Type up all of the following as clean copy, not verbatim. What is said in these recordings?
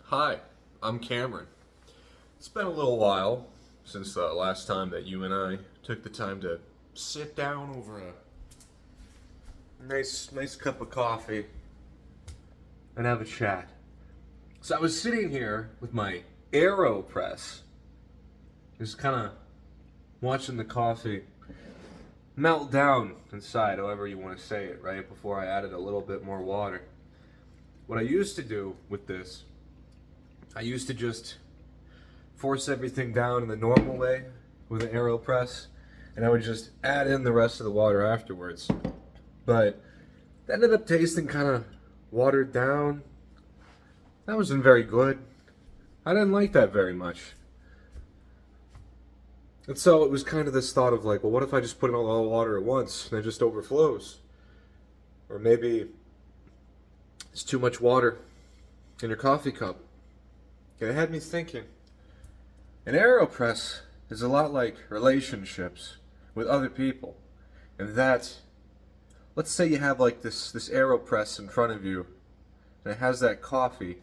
Hi, I'm Cameron. It's been a little while since the last time that you and I took the time to sit down over a nice cup of coffee and have a chat. So I was sitting here with my AeroPress, just kind of watching the coffee melt down inside, however you want to say it, right before I added a little bit more water. What I used to do with this, I used to just force everything down in the normal way with an AeroPress, and I would just add in the rest of the water afterwards. But that ended up tasting kind of watered down. That wasn't very good. I didn't like that very much. And so it was kind of this thought of like, well, what if I just put in all the water at once and it just overflows? Or maybe it's too much water in your coffee cup. It had me thinking. An AeroPress is a lot like relationships with other people. And that, let's say you have like this AeroPress in front of you, and it has that coffee,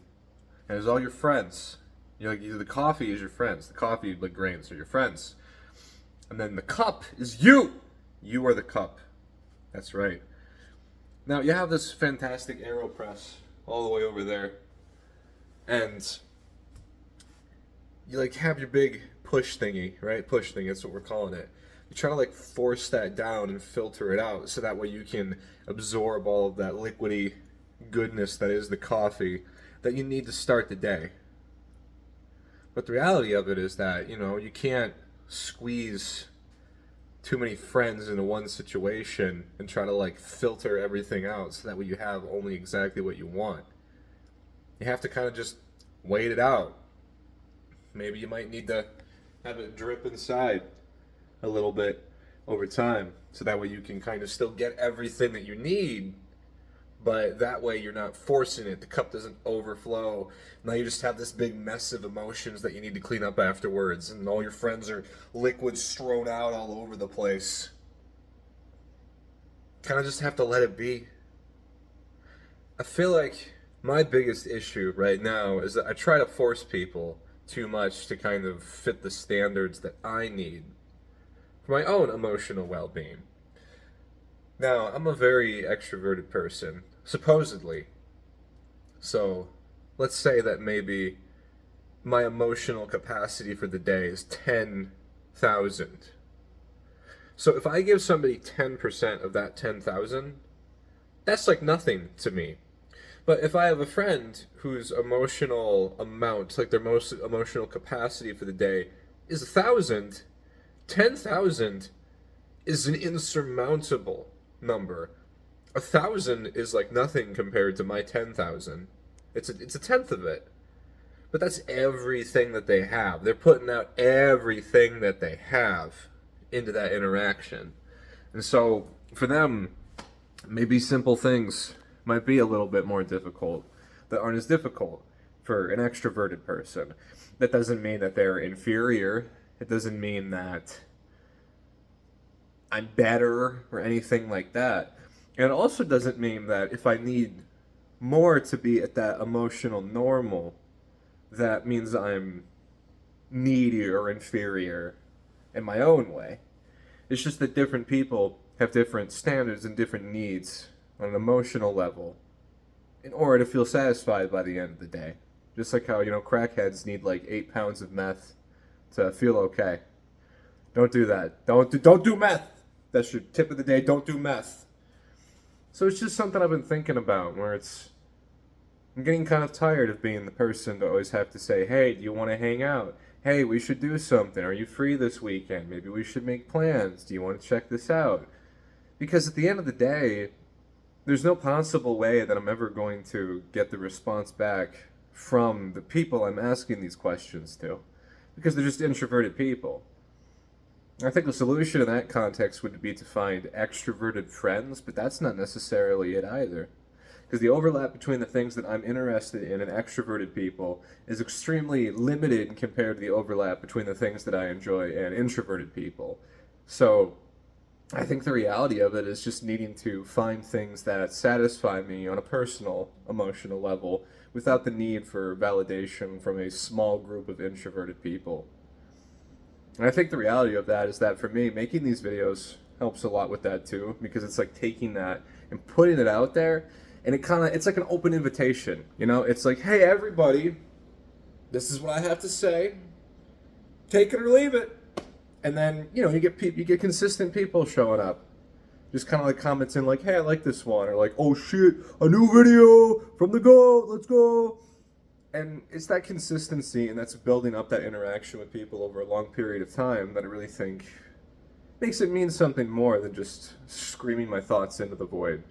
and it's all your friends. You're like, the coffee is your friends. The coffee, like grains, are your friends. And then the cup is you. You are the cup. That's right. Now you have this fantastic AeroPress all the way over there, and you like have your big push thingy, right? Push thing, that's what we're calling it. You try to like force that down and filter it out so that way you can absorb all of that liquidy goodness that is the coffee that you need to start the day. But the reality of it is that, you can't squeeze too many friends into one situation and try to like filter everything out so that way you have only exactly what you want. You have to kind of just wait it out. Maybe you might need to have it drip inside a little bit over time so that way you can kind of still get everything that you need, but that way you're not forcing it. The cup doesn't overflow. Now you just have this big mess of emotions that you need to clean up afterwards, and all your friends are liquids strewn out all over the place. Kind of just have to let it be. I feel like my biggest issue right now is that I try to force people too much to kind of fit the standards that I need for my own emotional well-being. Now, I'm a very extroverted person, supposedly. So, let's say that maybe my emotional capacity for the day is 10,000. So, if I give somebody 10% of that 10,000, that's like nothing to me. But if I have a friend whose emotional amount, like their most emotional capacity for the day, is 1,000, 10,000 is an insurmountable number. 1,000 is like nothing compared to my 10,000. It's a tenth of it. But that's everything that they have. They're putting out everything that they have into that interaction. And so for them, maybe simple things might be a little bit more difficult that aren't as difficult for an extroverted person. That doesn't mean that they're inferior. It doesn't mean that I'm better or anything like that. And it also doesn't mean that if I need more to be at that emotional normal, that means I'm needy or inferior in my own way. It's just that different people have different standards and different needs on an emotional level in order to feel satisfied by the end of the day. Just like how, crackheads need like 8 pounds of meth to feel okay. Don't do that. Don't do meth. That's your tip of the day. Don't do meth. So it's just something I've been thinking about where I'm getting kind of tired of being the person to always have to say, hey, do you want to hang out? Hey, we should do something. Are you free this weekend? Maybe we should make plans. Do you want to check this out? Because at the end of the day, there's no possible way that I'm ever going to get the response back from the people I'm asking these questions to. Because they're just introverted people. I think the solution in that context would be to find extroverted friends, but that's not necessarily it either. Because the overlap between the things that I'm interested in and extroverted people is extremely limited compared to the overlap between the things that I enjoy and introverted people. So I think the reality of it is just needing to find things that satisfy me on a personal, emotional level without the need for validation from a small group of introverted people. And I think the reality of that is that for me, making these videos helps a lot with that too, because it's like taking that and putting it out there, and it's like an open invitation, you know? It's like, hey everybody, this is what I have to say, take it or leave it. And then, you know, you get consistent people showing up. Just kind of like commenting like, hey, I like this one. Or like, oh shit, a new video from the GOAT, let's go. And it's that consistency and that's building up that interaction with people over a long period of time that I really think makes it mean something more than just screaming my thoughts into the void.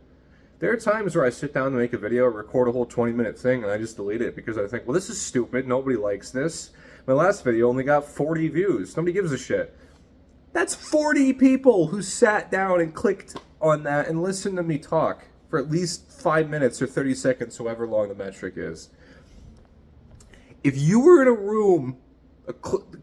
There are times where I sit down to make a video, record a whole 20-minute thing, and I just delete it because I think, well, this is stupid, nobody likes this. My last video only got 40 views, nobody gives a shit. That's 40 people who sat down and clicked on that and listened to me talk for at least 5 minutes or 30 seconds, however long the metric is. If you were in a room, a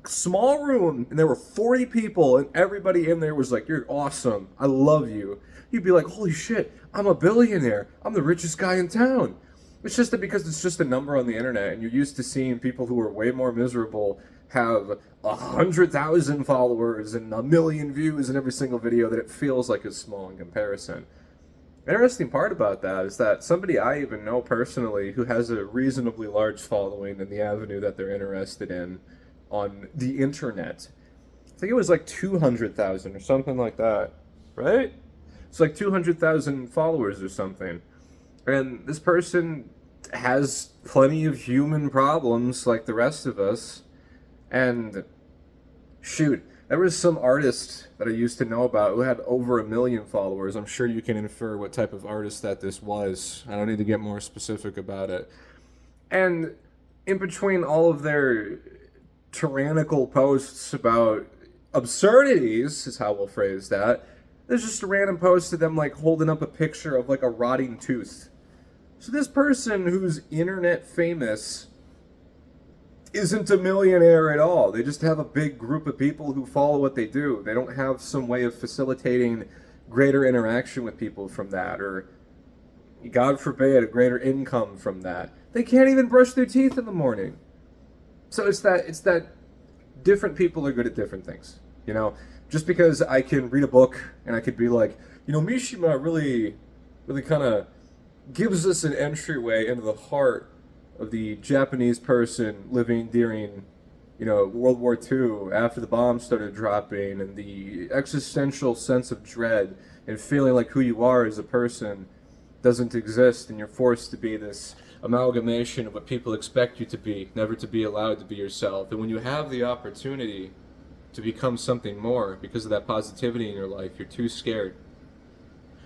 small room, and there were 40 people and everybody in there was like, you're awesome, I love you, you'd be like, holy shit, I'm a billionaire, I'm the richest guy in town. It's just that because it's just a number on the internet and you're used to seeing people who are way more miserable have 100,000 followers and 1 million views in every single video that it feels like it's small in comparison. Interesting part about that is that somebody I even know personally who has a reasonably large following in the avenue that they're interested in on the internet, I think it was like 200,000 or something like that, right? It's like 200,000 followers or something. And this person has plenty of human problems like the rest of us. And shoot, there was some artist that I used to know about who had over 1 million followers. I'm sure you can infer what type of artist that this was. I don't need to get more specific about it. And in between all of their tyrannical posts about absurdities, is how we'll phrase that, there's just a random post of them like holding up a picture of like a rotting tooth. So this person who's internet famous isn't a millionaire at all. They just have a big group of people who follow what they do. They don't have some way of facilitating greater interaction with people from that, or God forbid, a greater income from that. They can't even brush their teeth in the morning. So it's that different people are good at different things. You know, just because I can read a book and I could be like, you know, Mishima really kind of gives us an entryway into the heart of the Japanese person living during, you know, World War II, after the bombs started dropping, and the existential sense of dread and feeling like who you are as a person doesn't exist, and you're forced to be this amalgamation of what people expect you to be, never to be allowed to be yourself. And when you have the opportunity to become something more because of that positivity in your life, you're too scared.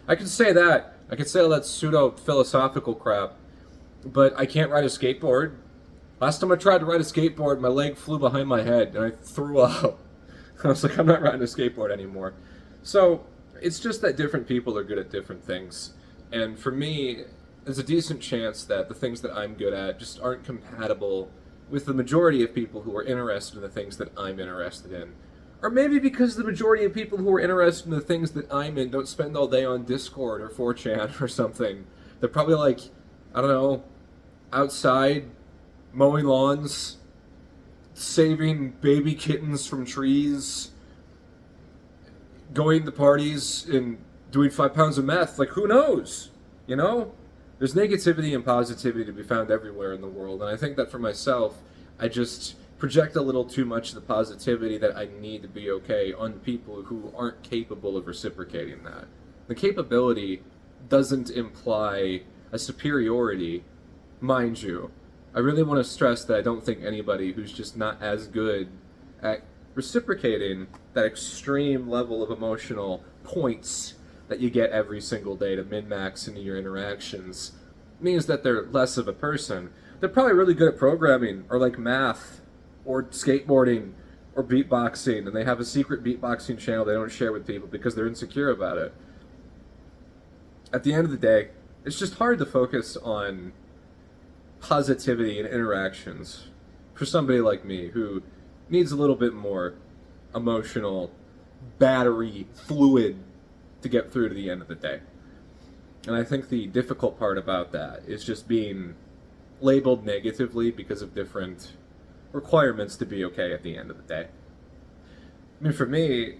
I can say that. I can say all that pseudo-philosophical crap, but I can't ride a skateboard. Last time I tried to ride a skateboard, my leg flew behind my head and I threw up. I was like, I'm not riding a skateboard anymore. So it's just that different people are good at different things. And for me, there's a decent chance that the things that I'm good at just aren't compatible with the majority of people who are interested in the things that I'm interested in. Or maybe because the majority of people who are interested in the things that I'm in don't spend all day on Discord or 4chan or something. They're probably like, I don't know, outside, mowing lawns, saving baby kittens from trees, going to parties and doing 5 pounds of meth. Like, who knows? You know? There's negativity and positivity to be found everywhere in the world, and I think that for myself, I just project a little too much of the positivity that I need to be okay on people who aren't capable of reciprocating that. The capability doesn't imply a superiority, mind you. I really want to stress that I don't think anybody who's just not as good at reciprocating that extreme level of emotional points that you get every single day to min-max into your interactions means that they're less of a person. They're probably really good at programming, or like math, or skateboarding, or beatboxing, and they have a secret beatboxing channel they don't share with people because they're insecure about it. At the end of the day, it's just hard to focus on positivity and interactions for somebody like me who needs a little bit more emotional battery fluid to get through to the end of the day. And I think the difficult part about that is just being labeled negatively because of different requirements to be okay at the end of the day. I mean, for me,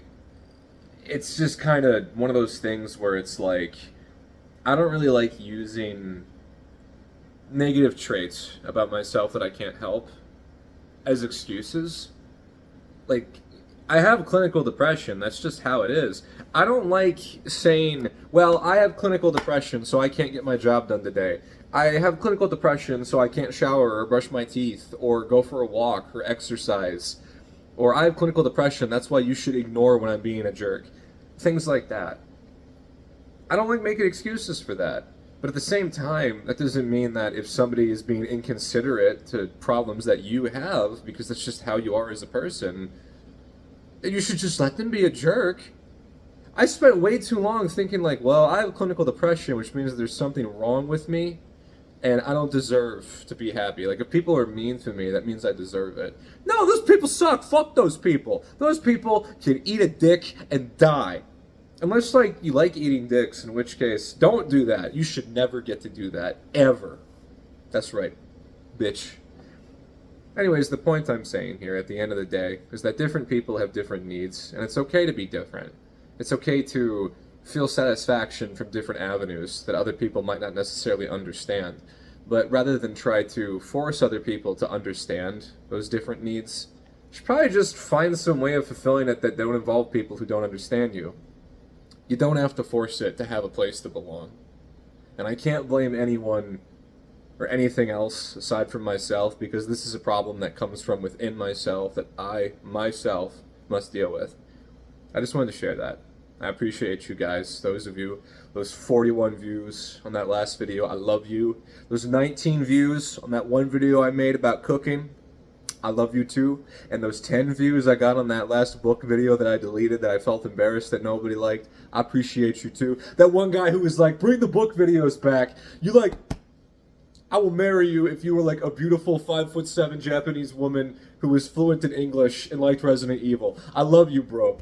it's just kind of one of those things where it's like, I don't really like using negative traits about myself that I can't help as excuses. Like, I have clinical depression. That's just how it is. I don't like saying, well, I have clinical depression, so I can't get my job done today. I have clinical depression, so I can't shower or brush my teeth or go for a walk or exercise. Or I have clinical depression, that's why you should ignore when I'm being a jerk. Things like that. I don't like making excuses for that. But at the same time, that doesn't mean that if somebody is being inconsiderate to problems that you have, because that's just how you are as a person, that you should just let them be a jerk. I spent way too long thinking like, well, I have clinical depression, which means there's something wrong with me, and I don't deserve to be happy. Like, if people are mean to me, that means I deserve it. No, those people suck. Fuck those people. Those people can eat a dick and die. Unless, like, you like eating dicks, in which case, don't do that. You should never get to do that. Ever. That's right. Bitch. Anyways, the point I'm saying here at the end of the day is that different people have different needs, and it's okay to be different. It's okay to feel satisfaction from different avenues that other people might not necessarily understand. But rather than try to force other people to understand those different needs, you should probably just find some way of fulfilling it that don't involve people who don't understand you. You don't have to force it to have a place to belong. And I can't blame anyone or anything else aside from myself, because this is a problem that comes from within myself that I, myself, must deal with. I just wanted to share that. I appreciate you guys, those of you, those 41 views on that last video. I love you. Those 19 views on that one video I made about cooking. I love you too. And those 10 views I got on that last book video that I deleted that I felt embarrassed that nobody liked. I appreciate you too. That one guy who was like, bring the book videos back. You like, I will marry you if you were like a beautiful 5'7" Japanese woman who was fluent in English and liked Resident Evil. I love you, bro.